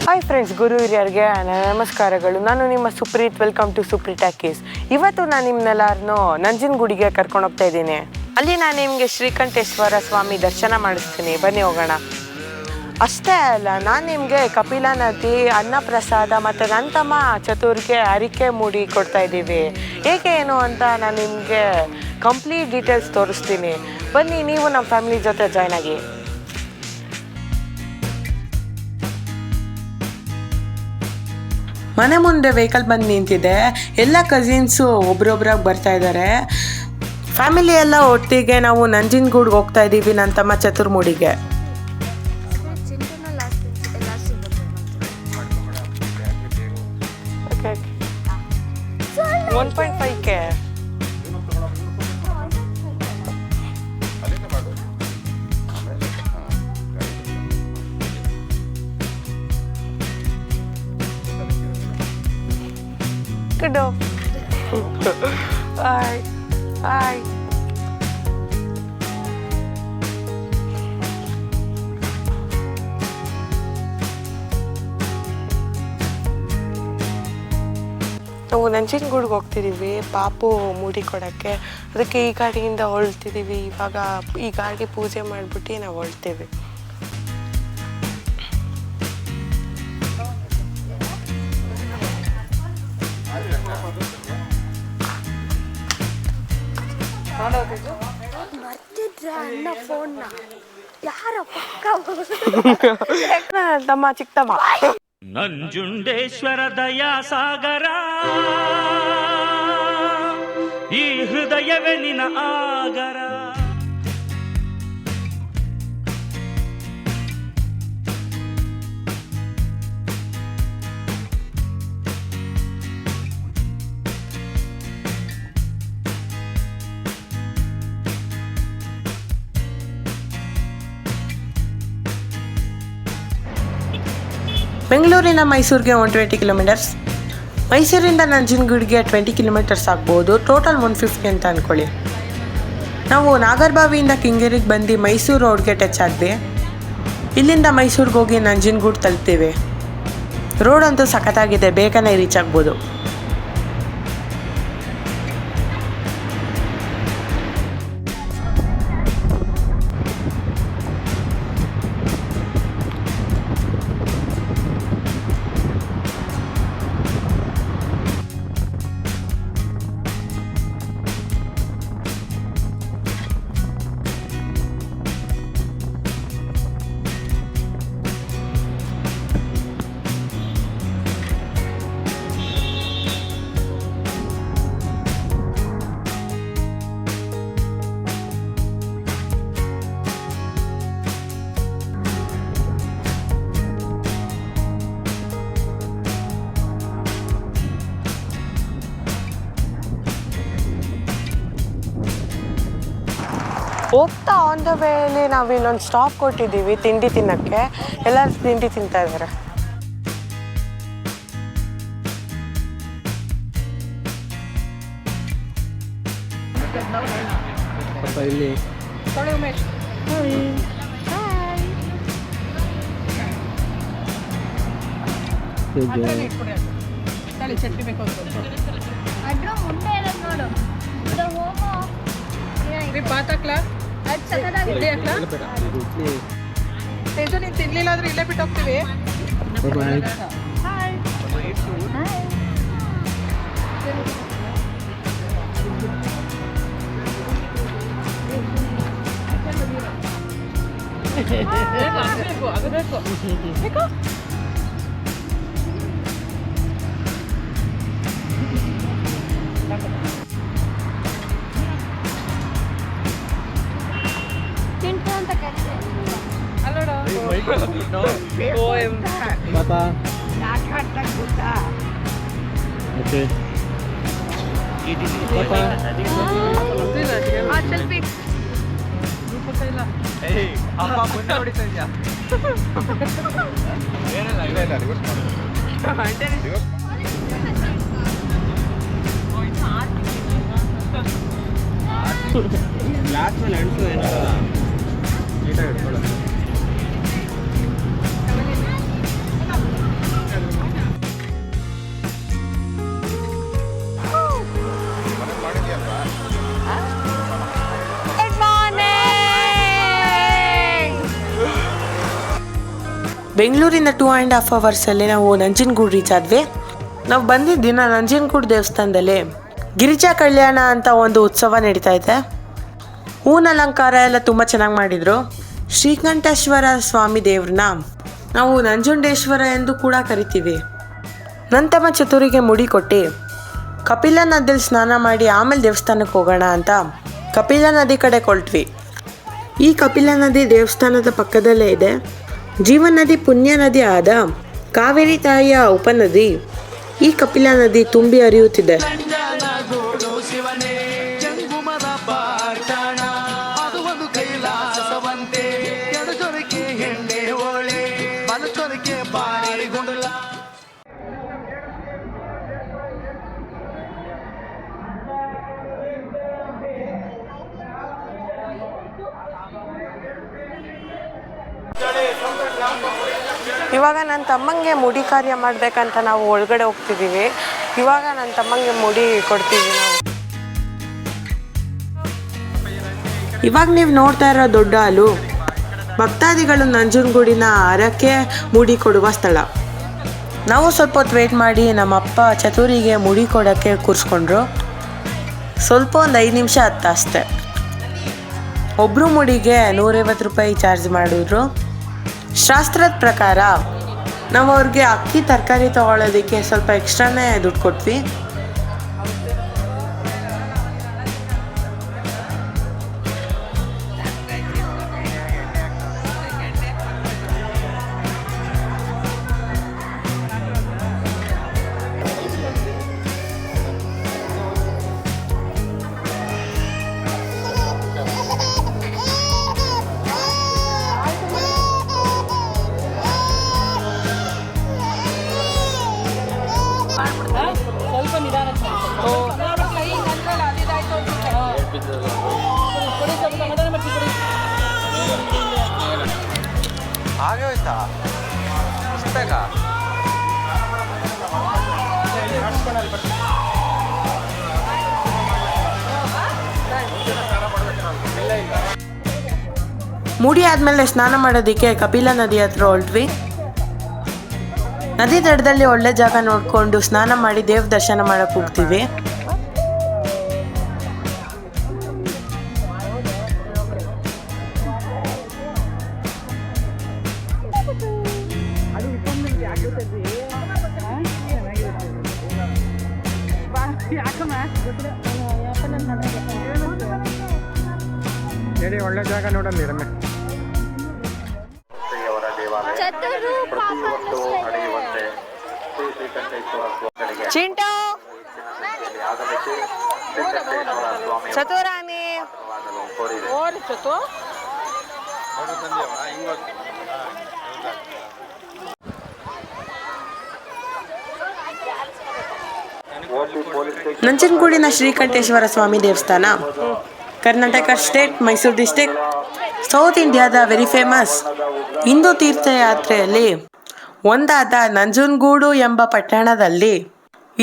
Hi friends, ಗುರು ಹಿರಿಯರಿಗೆ ನಮಸ್ಕಾರಗಳು. ನಾನು ನಿಮ್ಮ Supreeth. Welcome to Supreeth talkies. ಇವತ್ತು ನಾನು ನಿಮ್ಮನ್ನೆಲ್ಲರನ್ನೂ ನಂಜನಗೂಡಿಗೆ ಕರ್ಕೊಂಡು ಹೋಗ್ತಾ ಇದ್ದೀನಿ. ಅಲ್ಲಿ ನಾನು ನಿಮಗೆ ಶ್ರೀಕಂಠೇಶ್ವರ ಸ್ವಾಮಿ ದರ್ಶನ ಮಾಡಿಸ್ತೀನಿ. ಬನ್ನಿ ಹೋಗೋಣ. ಅಷ್ಟೇ ಅಲ್ಲ, ನಾನು ನಿಮಗೆ ಕಪಿಲಾ ನದಿ, ಅನ್ನಪ್ರಸಾದ ಮತ್ತು ನನ್ನ ತಮ್ಮ ಚತುರ್ಗೆ ಅರಿಕೆ ಮೂಡಿ ಕೊಡ್ತಾ ಇದ್ದೀವಿ. ಏಕೆ ಏನು ಅಂತ ನಾನು ನಿಮಗೆ ಕಂಪ್ಲೀಟ್ ಡೀಟೇಲ್ಸ್ ತೋರಿಸ್ತೀನಿ. ಬನ್ನಿ, ನೀವು ನಮ್ಮ ಫ್ಯಾಮಿಲಿ ಜೊತೆ ಜಾಯ್ನ್ ಆಗಿ. ಮನೆ ಮುಂದೆ ವೆಹಿಕಲ್ ಬಂದು ನಿಂತಿದೆ. ಎಲ್ಲ ಕಸಿನ್ಸು ಒಬ್ರೊಬ್ರಾಗಿ ಬರ್ತಾ ಇದ್ದಾರೆ. ಫ್ಯಾಮಿಲಿ ಎಲ್ಲ ಒಟ್ಟಿಗೆ ನಾವು ನಂಜನಗೂಡಿಗೆ ಹೋಗ್ತಾ ಇದ್ದೀವಿ, ನನ್ನ ತಮ್ಮ ಚತುರ್ಮುಡಿಗೆ. 1.5K. Good dog. Bye. Bye. ನಾವು ನಂಜನಗೂಡಿಗೆ ಹೋಗ್ತಿದ್ದೀವಿ ಪಾಪು ಮೂಡಿ ಕೊಡೋಕ್ಕೆ. ಅದಕ್ಕೆ ಈ ಗಾಡಿಯಿಂದ ಹೊಳ್ತಿದ್ದೀವಿ. ಇವಾಗ ಈ ಗಾಡಿ ಪೂಜೆ ಮಾಡಿಬಿಟ್ಟು ನಾವು ಹೊಳ್ತೀವಿ. ತಮ್ಮ ಚಿಕ್ಕಮ್ಮ ನಂಜುಂಡೇಶ್ವರ ದಯಾ ಸಾಗರ, ಈ ಹೃದಯವೇ ನಿನ ಆಗರ. ಬೆಂಗಳೂರಿನ ಮೈಸೂರಿಗೆ 120 ಕಿಲೋಮೀಟರ್ಸ್, ಮೈಸೂರಿಂದ ನಂಜನಗೂಡಿಗೆ 20 ಕಿಲೋಮೀಟರ್ಸ್ ಆಗ್ಬೋದು. ಟೋಟಲ್ 150 ಅಂತ ಅಂದ್ಕೊಳ್ಳಿ. ನಾವು ನಾಗರಬಾವಿಯಿಂದ ಕೆಂಗೇರಿಗೆ ಬಂದು ಮೈಸೂರು ರೋಡ್ಗೆ ಟಚ್ ಆದ್ವಿ. ಇಲ್ಲಿಂದ ಮೈಸೂರಿಗೆ ಹೋಗಿ ನಂಜನಗೂಡು ತಲುಪ್ತೀವಿ. ರೋಡ್ ಅಂತೂ ಸಖತ್ತಾಗಿದೆ, ಬೇಗನೆ ರೀಚ್ ಆಗ್ಬೋದು. ಹೋಗ್ತಾ ಆನ್ ದ ವೇಲಿ ನಾವು ಇಲ್ಲೊಂದು ಸ್ಟಾಪ್ ಕೊಟ್ಟಿದ್ದೀವಿ ತಿಂಡಿ ತಿನ್ನೋಕ್ಕೆ. ಎಲ್ಲರೂ ತಿಂಡಿ ತಿಂತಾ ಇದ್ದಾರೆ. ನೀನು ತಿನ್ಲಿಲ್ಲ ಆದ್ರೆ ಇಲ್ಲೇ ಬಿಟ್ಟು ಹೋಗ್ತೀವಿ. Papa. Okay. Papa. ಅಪ್ಪ ಮುಂದೆ ಹೊಡಿತಾ ಇದೆಯಾ? ಗ್ಲಾಸ್ ಮೇಲೆ ಅಂಟು ಏನಾಗಲ್ಲ, ನೀಟಾಗಿ ಹಿಡ್ಕೊಳ್ಳೋದು. ಬೆಂಗಳೂರಿಂದ 2.5 ಅವರ್ಸಲ್ಲಿ ನಾವು ನಂಜನಗೂಡು ರೀಚ್ ಆದ್ವಿ. ನಾವು ಬಂದಿದ್ದ ದಿನ ನಂಜನಗೂಡು ದೇವಸ್ಥಾನದಲ್ಲಿ ಗಿರಿಜಾ ಕಲ್ಯಾಣ ಅಂತ ಒಂದು ಉತ್ಸವ ನಡೀತಾ ಇದೆ. ಹೂವಿನ ಅಲಂಕಾರ ಎಲ್ಲ ತುಂಬ ಚೆನ್ನಾಗಿ ಮಾಡಿದರು. ಶ್ರೀಕಂಠೇಶ್ವರ ಸ್ವಾಮಿ ದೇವ್ರನ್ನ ನಾವು ನಂಜುಂಡೇಶ್ವರ ಎಂದು ಕೂಡ ಕರಿತೀವಿ. ನನ್ನ ತಮ್ಮ ಚತುರಿಗೆ ಮುಡಿ ಕೊಟ್ಟು ಕಪಿಲ ನದಿಯಲ್ಲಿ ಸ್ನಾನ ಮಾಡಿ ಆಮೇಲೆ ದೇವಸ್ಥಾನಕ್ಕೆ ಹೋಗೋಣ ಅಂತ ಕಪಿಲ ನದಿ ಕಡೆ ಹೊರಟ್ವಿ. ಈ ಕಪಿಲ ನದಿ ದೇವಸ್ಥಾನದ ಪಕ್ಕದಲ್ಲೇ ಇದೆ. ಜೀವನ ನದಿ ಪುಣ್ಯ ನದಿ ಆದ ಕಾವೇರಿ ತಾಯಿಯ ಉಪನದಿ ಈ ಕಪಿಲ ನದಿ ತುಂಬಿ ಹರಿಯುತ್ತಿದೆ. ಇವಾಗ ನನ್ನ ತಮ್ಮಂಗೆ ಮುಡಿ ಕಾರ್ಯ ಮಾಡಬೇಕಂತ ನಾವು ಒಳಗಡೆ ಹೋಗ್ತಿದ್ದೀವಿ. ಇವಾಗ ನನ್ನ ತಮ್ಮಂಗೆ ಮುಡಿ ಕೊಡ್ತೀವಿ ನಾವು. ಇವಾಗ ನೀವು ನೋಡ್ತಾ ಇರೋ ದೊಡ್ಡ ಹಾಲು ಭಕ್ತಾದಿಗಳು ನಂಜನಗೂಡಿನ ಹರಕೆ ಮುಡಿ ಕೊಡುವ ಸ್ಥಳ. ನಾವು ಸ್ವಲ್ಪ ಹೊತ್ತು ವೇಟ್ ಮಾಡಿ ನಮ್ಮಪ್ಪ ಚತುರಿಗೆ ಮುಡಿ ಕೊಡೋಕ್ಕೆ ಕೂರಿಸ್ಕೊಂಡ್ರು. ಸ್ವಲ್ಪ ಒಂದು 5 ನಿಮಿಷ ಹತ್ತು ಅಷ್ಟೆ. ಒಬ್ಬರು ಮುಡಿಗೆ 150 ರೂಪಾಯಿ ಚಾರ್ಜ್ ಮಾಡಿದ್ರು. ಶಾಸ್ತ್ರದ ಪ್ರಕಾರ ನಾವು ಅವ್ರಿಗೆ ಅಕ್ಕಿ ತರಕಾರಿ ತೊಗೊಳೋದಕ್ಕೆ ಸ್ವಲ್ಪ ಎಕ್ಸ್ಟ್ರಾನೇ ದುಡ್ಡು ಕೊಟ್ವಿ. ಹಾಗೆ ಹೋಯ್ತಾ ಇಷ್ಟು ಬೇಗ? ಮುಡಿ ಆದಮೇಲೆ ಸ್ನಾನ ಮಾಡೋದಕ್ಕೆ ಕಪಿಲ ನದಿ ಹತ್ರ ಹೊರಟ್ವಿ. ನದಿ ದಡದಲ್ಲಿ ಒಳ್ಳೆ ಜಾಗ ನೋಡಿಕೊಂಡು ಸ್ನಾನ ಮಾಡಿ ದೇವ್ರ ದರ್ಶನ ಮಾಡಕ್ಕೆ ಹೋಗ್ತೀವಿ. ಒಳ್ಳೆ ಜಾಗ ನೋಡಲ್ಲಿ ರಮ್ಯ. ಚಿಂಟು ಚತುರಾಣಿ ನಂಜನಗೂಡಿನ ಶ್ರೀಕಂಠೇಶ್ವರ ಸ್ವಾಮಿ ದೇವಸ್ಥಾನ Karnataka state, Mysuru district, south ಇಂಡಿಯಾದ ವೆರಿ ಫೇಮಸ್ ಹಿಂದೂ ತೀರ್ಥಯಾತ್ರೆಯಲ್ಲಿ ಒಂದಾದ ನಂಜನಗೂಡು ಎಂಬ ಪಟ್ಟಣದಲ್ಲಿ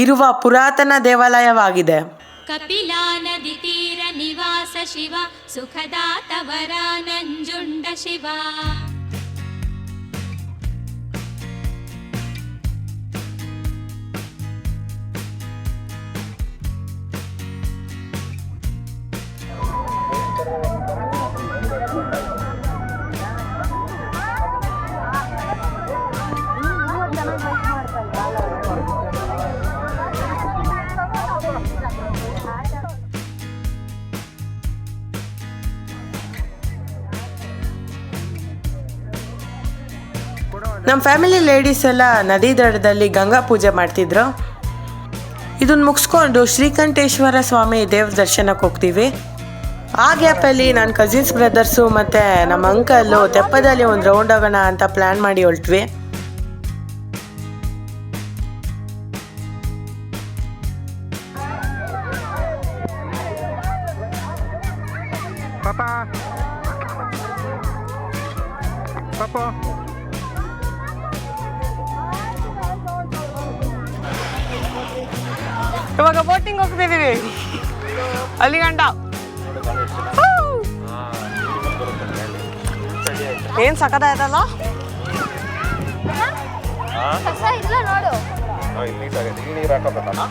ಇರುವ ಪುರಾತನ ದೇವಾಲಯವಾಗಿದೆ. ಕಪಿಲಾ ನದಿ ತೀರ ನಿವಾಸ ಶಿವ ಸುಖದಾತವರ ನಂಜುಂಡ ಶಿವ. ನಮ್ಮ ಫ್ಯಾಮಿಲಿ ಲೇಡೀಸ್ ಎಲ್ಲ ನದಿ ದಡದಲ್ಲಿ ಗಂಗಾ ಪೂಜೆ ಮಾಡ್ತಿದ್ರು. ಇದನ್ನು ಮುಗಿಸ್ಕೊಂಡು ಶ್ರೀಕಂಠೇಶ್ವರ ಸ್ವಾಮಿ ದೇವ್ರ ದರ್ಶನಕ್ಕೆ ಹೋಗ್ತೀವಿ. ಆ ಗ್ಯಾಪಲ್ಲಿ ನನ್ನ ಕಸಿನ್ಸ್ ಬ್ರದರ್ಸು ಮತ್ತು ನಮ್ಮ ಅಂಕಲ್ಲು ತೆಪ್ಪದಲ್ಲಿ ಒಂದು ರೌಂಡ್ ಆಗೋಣ ಅಂತ ಪ್ಲ್ಯಾನ್ ಮಾಡಿ ಹೊರಟ್ವಿ. ಪಾಪಾ ಪಾಪಾ ಇವಾಗ ಬೋಟಿಂಗ್ ಹೋಗ್ತಿದ್ದೀವಿ ಅಲ್ಲಿ ಗಂಟ. ಏನು ಸಖತ್ತಾಯ್ತಲ್ಲ. ಕಸ ಇಲ್ಲ ನೋಡು. ಇಲ್ಲಿ ನೀಟಾಗಿದೆ. ಇಲ್ಲಿ ನೀರು ಹಾಕೋಬೇಕಲ್ಲ.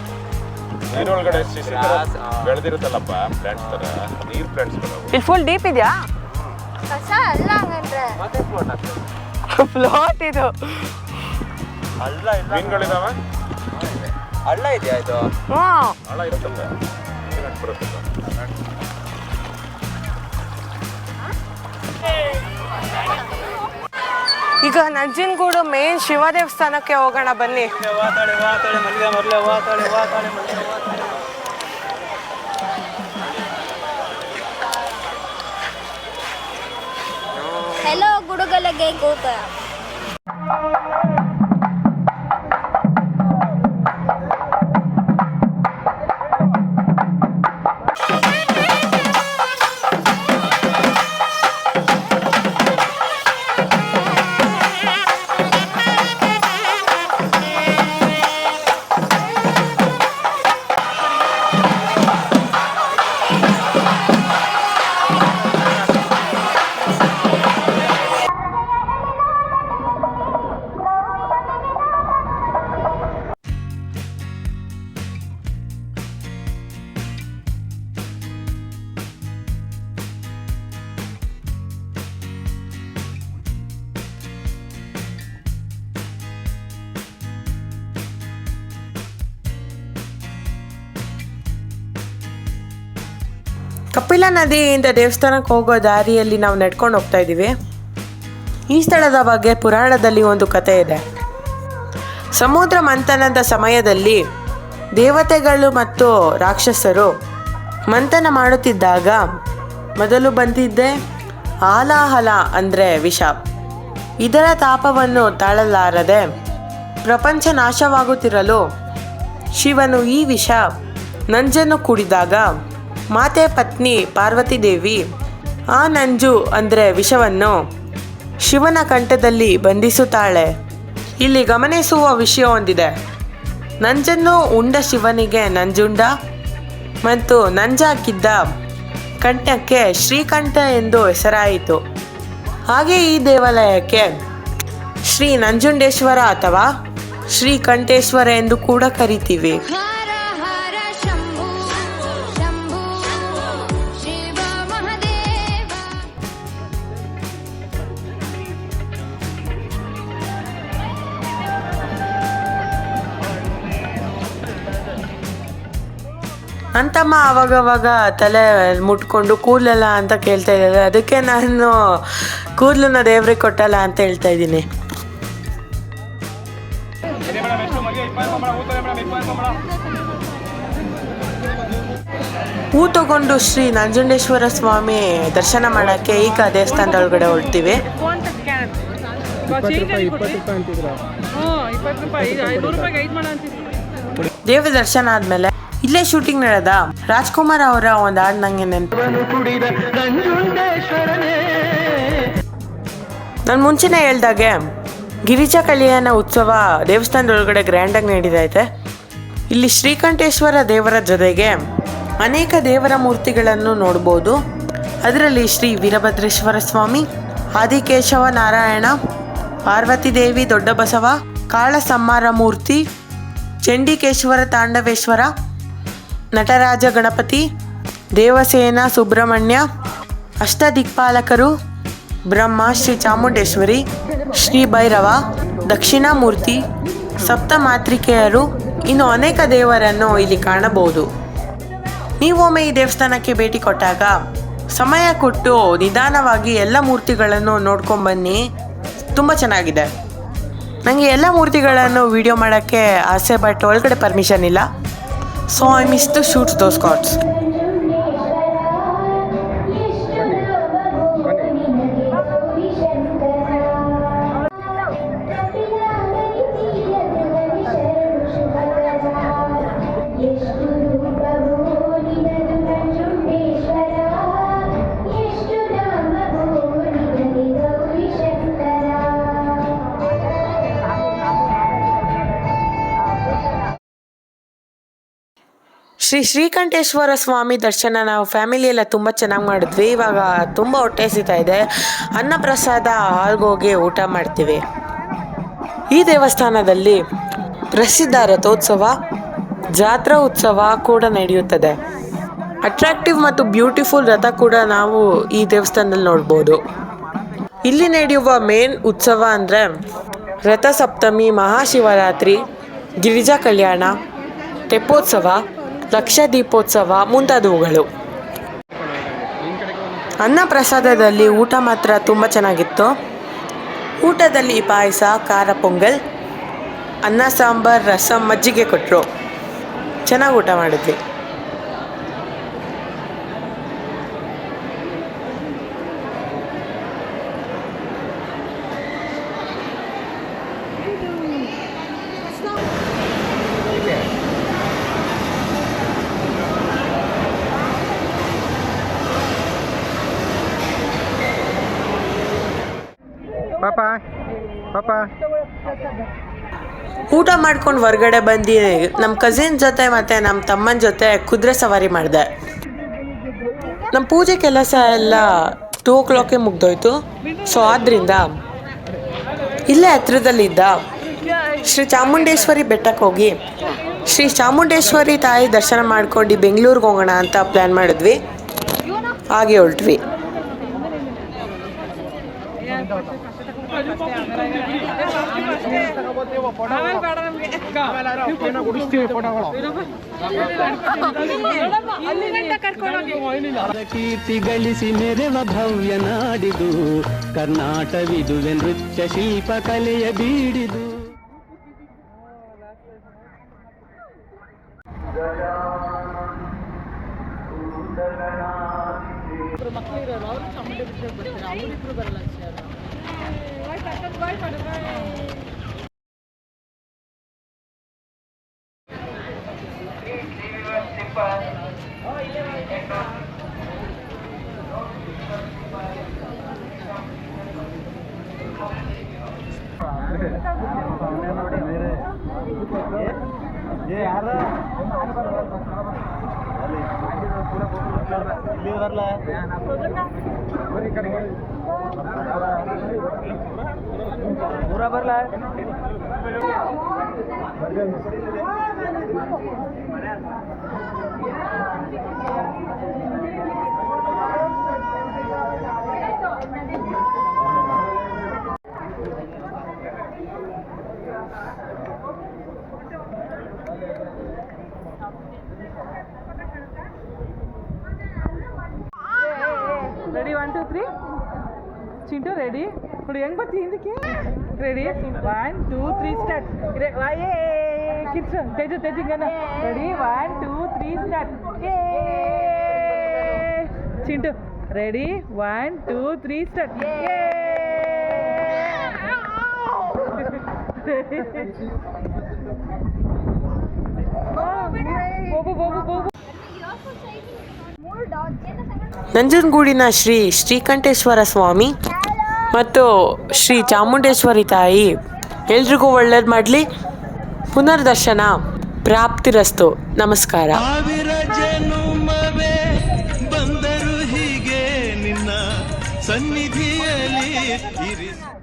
ನೀರೊಳಗಡೆ ಬೆಳೆದಿರುತ್ತಲ್ಲಪ್ಪ ಪ್ಲಾಂಟ್ಸ್ ಥರ ನೀರು ಪ್ಲಾಂಟ್ಸ್ ಬರೋವು. ಇಲ್ಲಿ ಫುಲ್ ಡೀಪ್ ಇದೆಯಾ? ಕಸ ಅಲ್ಲ ಹಂಗಂದ್ರೆ. ಫ್ಲೋಟ್ ಇದು. ಹಳ್ಳ ಇಲ್ಲ. ಮೀನುಗಳಿದಾವೆ. ಹಳ್ಳ ಇದೆಯಾ ಇದು? ಹ್ಞೂ. ಹಳ್ಳ ಇರುತ್ತಲ್ಲ. ನೀರು ಬರುತ್ತೆ. ಈಗ ನಂಜನಗೂಡು ಮೇನ್ ಶಿವ ದೇವಸ್ಥಾನಕ್ಕೆ ಹೋಗೋಣ ಬನ್ನಿ. ಹೆಲೋ ಗುಡುಗಲಗೆ ಗೋಪ. ಕಪಿಲಾ ನದಿಯಿಂದ ದೇವಸ್ಥಾನಕ್ಕೆ ಹೋಗೋ ದಾರಿಯಲ್ಲಿ ನಾವು ನಡ್ಕೊಂಡು ಹೋಗ್ತಾ ಇದ್ದೀವಿ. ಈ ಸ್ಥಳದ ಬಗ್ಗೆ ಪುರಾಣದಲ್ಲಿ ಒಂದು ಕಥೆ ಇದೆ. ಸಮುದ್ರ ಮಂಥನದ ಸಮಯದಲ್ಲಿ ದೇವತೆಗಳು ಮತ್ತು ರಾಕ್ಷಸರು ಮಂಥನ ಮಾಡುತ್ತಿದ್ದಾಗ ಮೊದಲು ಬಂದಿದ್ದೆ ಆಲಾಹಲ ಅಂದರೆ ವಿಷ. ಇದರ ತಾಪವನ್ನು ತಾಳಲಾರದೆ ಪ್ರಪಂಚ ನಾಶವಾಗುತ್ತಿರಲು ಶಿವನು ಈ ವಿಷ ನಂಜನ್ನು ಕುಡಿದಾಗ ಮಾತೆ ಪತ್ನಿ ಪಾರ್ವತಿ ದೇವಿ ಆ ನಂಜು ಅಂದರೆ ವಿಷವನ್ನು ಶಿವನ ಕಂಠದಲ್ಲಿ ಬಂಧಿಸುತ್ತಾಳೆ. ಇಲ್ಲಿ ಗಮನಿಸುವ ವಿಷಯ ಒಂದಿದೆ. ನಂಜನ್ನು ಉಂಡ ಶಿವನಿಗೆ ನಂಜುಂಡ ಮತ್ತು ನಂಜಾಕಿದ್ದ ಕಂಠಕ್ಕೆ ಶ್ರೀಕಂಠ ಎಂದು ಹೆಸರಾಯಿತು. ಹಾಗೆ ಈ ದೇವಾಲಯಕ್ಕೆ ಶ್ರೀ ನಂಜುಂಡೇಶ್ವರ ಅಥವಾ ಶ್ರೀಕಂಠೇಶ್ವರ ಎಂದು ಕೂಡ ಕರಿತೀವಿ. ಅಂತಮ್ಮ ಅವಾಗವಾಗ ತಲೆ ಮುಟ್ಕೊಂಡು ಕೂದಲಲ್ಲ ಅಂತ ಕೇಳ್ತಾ ಇದ್ದಾರೆ. ಅದಕ್ಕೆ ನಾನು ಕೂದಲನ್ನ ದೇವ್ರಿಗೆ ಕೊಟ್ಟಲ್ಲ ಅಂತ ಹೇಳ್ತಾ ಇದ್ದೀನಿ. ಹೂ ತಗೊಂಡು ಶ್ರೀ ನಂಜುಂಡೇಶ್ವರ ಸ್ವಾಮಿ ದರ್ಶನ ಮಾಡೋಕ್ಕೆ ಈಗ ದೇವಸ್ಥಾನದ ಒಳಗಡೆ ಹೊರಡ್ತೀವಿ. ದೇವ್ರ ದರ್ಶನ ಆದ್ಮೇಲೆ ಇಲ್ಲೇ ಶೂಟಿಂಗ್ ನಡೆದ ರಾಜ್ಕುಮಾರ್ ಅವರ ಒಂದು ಹಾಡು ನಂಗೆ ನೆನಪು. ನಾನು ಮುಂಚೆನೇ ಹೇಳ್ದಾಗೆ ಗಿರಿಜಾ ಕಲ್ಯಾಣ ಉತ್ಸವ ದೇವಸ್ಥಾನದೊಳಗಡೆ ಗ್ರ್ಯಾಂಡಾಗಿ ನಡೀತೈತೆ. ಇಲ್ಲಿ ಶ್ರೀಕಂಠೇಶ್ವರ ದೇವರ ಜೊತೆಗೆ ಅನೇಕ ದೇವರ ಮೂರ್ತಿಗಳನ್ನು ನೋಡ್ಬೋದು. ಅದರಲ್ಲಿ ಶ್ರೀ ವೀರಭದ್ರೇಶ್ವರ ಸ್ವಾಮಿ, ಆದಿಕೇಶವ ನಾರಾಯಣ, ಪಾರ್ವತಿ ದೇವಿ, ದೊಡ್ಡ ಬಸವ, ಕಾಳ ಸಂಹಾರ ಮೂರ್ತಿ, ಚಂಡಿಕೇಶ್ವರ ತಾಂಡವೇಶ್ವರ, ನಟರಾಜ ಗಣಪತಿ, ದೇವಸೇನ ಸುಬ್ರಹ್ಮಣ್ಯ, ಅಷ್ಟದಿಕ್ಪಾಲಕರು, ಬ್ರಹ್ಮ, ಶ್ರೀ ಚಾಮುಂಡೇಶ್ವರಿ, ಶ್ರೀ ಭೈರವ, ದಕ್ಷಿಣಾಮೂರ್ತಿ, ಸಪ್ತಮಾತೃಕೆಯರು, ಇನ್ನು ಅನೇಕ ದೇವರನ್ನು ಇಲ್ಲಿ ಕಾಣಬಹುದು. ನೀವೊಮ್ಮೆ ಈ ದೇವಸ್ಥಾನಕ್ಕೆ ಭೇಟಿ ಕೊಟ್ಟಾಗ ಸಮಯ ಕೊಟ್ಟು ನಿಧಾನವಾಗಿ ಎಲ್ಲ ಮೂರ್ತಿಗಳನ್ನು ನೋಡ್ಕೊಂಬನ್ನಿ. ತುಂಬ ಚೆನ್ನಾಗಿದೆ. ನನಗೆ ಎಲ್ಲ ಮೂರ್ತಿಗಳನ್ನು ವಿಡಿಯೋ ಮಾಡೋಕ್ಕೆ ಆಸೆ, ಬಟ್ ಒಳಗಡೆ ಪರ್ಮಿಷನ್ ಇಲ್ಲ. So I miss to shoot those cards. Shri Srikanteshwara Swami ದರ್ಶನ ನಾವು ಫ್ಯಾಮಿಲಿ ಎಲ್ಲ ತುಂಬ ಚೆನ್ನಾಗಿ ಮಾಡಿದ್ವಿ. ಇವಾಗ ತುಂಬ ಹೊಟ್ಟೆ ಹಸಿತಾ ಇದೆ. ಅನ್ನಪ್ರಸಾದ ಹಾಲ್ಗೋಗಿ ಊಟ ಮಾಡ್ತೀವಿ. ಈ ದೇವಸ್ಥಾನದಲ್ಲಿ ಪ್ರಸಿದ್ಧ ರಥೋತ್ಸವ, ಜಾತ್ರಾ ಉತ್ಸವ ಕೂಡ ನಡೆಯುತ್ತದೆ. ಅಟ್ರಾಕ್ಟಿವ್ ಮತ್ತು ಬ್ಯೂಟಿಫುಲ್ ರಥ ಕೂಡ ನಾವು ಈ ದೇವಸ್ಥಾನದಲ್ಲಿ ನೋಡ್ಬೋದು. ಇಲ್ಲಿ ನಡೆಯುವ ಮೇನ್ ಉತ್ಸವ ಅಂದರೆ ರಥಸಪ್ತಮಿ, ಮಹಾಶಿವರಾತ್ರಿ, ಗಿರಿಜಾ ಕಲ್ಯಾಣ, ತೆಪ್ಪೋತ್ಸವ, ಲಕ್ಷ ದೀಪೋತ್ಸವ ಮುಂತಾದವುಗಳು. ಅನ್ನ ಪ್ರಸಾದದಲ್ಲಿ ಊಟ ಮಾತ್ರ ತುಂಬ ಚೆನ್ನಾಗಿತ್ತು. ಊಟದಲ್ಲಿ ಪಾಯಸ, ಖಾರ ಪೊಂಗಲ್, ಅನ್ನ ಸಾಂಬಾರ್, ರಸಂ, ಮಜ್ಜಿಗೆ ಕೊಟ್ಟರು. ಚೆನ್ನಾಗಿ ಊಟ ಮಾಡಿದ್ವಿ. ಊಟ ಮಾಡ್ಕೊಂಡು ಹೊರಗಡೆ ಬಂದು ನಮ್ಮ ಕಸಿನ್ ಜೊತೆ ಮತ್ತು ನಮ್ಮ ತಮ್ಮನ ಜೊತೆ ಕುದುರೆ ಸವಾರಿ ಮಾಡಿದೆ. ನಮ್ಮ ಪೂಜೆ ಕೆಲಸ ಎಲ್ಲ 2 o'clock ಮುಗ್ದೋಯ್ತು. ಸೊ ಆದ್ದರಿಂದ ಇಲ್ಲೇ ಹತ್ರದಲ್ಲಿದ್ದ ಶ್ರೀ ಚಾಮುಂಡೇಶ್ವರಿ ಬೆಟ್ಟಕ್ಕೆ ಹೋಗಿ ಶ್ರೀ ಚಾಮುಂಡೇಶ್ವರಿ ತಾಯಿ ದರ್ಶನ ಮಾಡ್ಕೊಂಡು ಬೆಂಗಳೂರಿಗೆ ಹೋಗೋಣ ಅಂತ ಪ್ಲ್ಯಾನ್ ಮಾಡಿದ್ವಿ. ಹಾಗೆ ಹೊರಟ್ವಿ. ಕೀರ್ತಿ ಗಳಿಸಿ ಮೆರೆವ ಭವ್ಯ ನಾಡಿದು, ಕರ್ನಾಟವಿದುವೆ ನೃತ್ಯ ಶಿಲ್ಪ ಕಲೆಯ ಬೀಡಿದು. ರೆಡಿ 1 2 3 ಚಿಂಟು ರೆಡಿ ನೋಡಿ ಹೆಂಗ್ ಬರ್ತಿ ಹಿಂದಕ್ಕೆ ರೆಡಿ 1 2 3 ಸ್ಟಾರ್ಟ್ ಕಿಡ್ಸ್ ತೆಜಿಂಗನ ready 1 2 3 start Chintu ready 1 2 3 start ನಂಜನಗೂಡಿನ ಶ್ರೀ ಶ್ರೀಕಂಠೇಶ್ವರ ಸ್ವಾಮಿ ಮತ್ತು ಶ್ರೀ ಚಾಮುಂಡೇಶ್ವರಿ ತಾಯಿ ಎಲ್ರಿಗೂ ಒಳ್ಳೇದು ಮಾಡಲಿ. ಪುನರ್ದರ್ಶನ ಪ್ರಾಪ್ತಿರಸ್ತು. ನಮಸ್ಕಾರ. ಸಾವಿರ ಜನುಮವೇ ಬಂದರು ಹೀಗೆ ನಿನ್ನ ಸನ್ನಿಧಿಯಲ್ಲಿ ಇರಿಸಿ.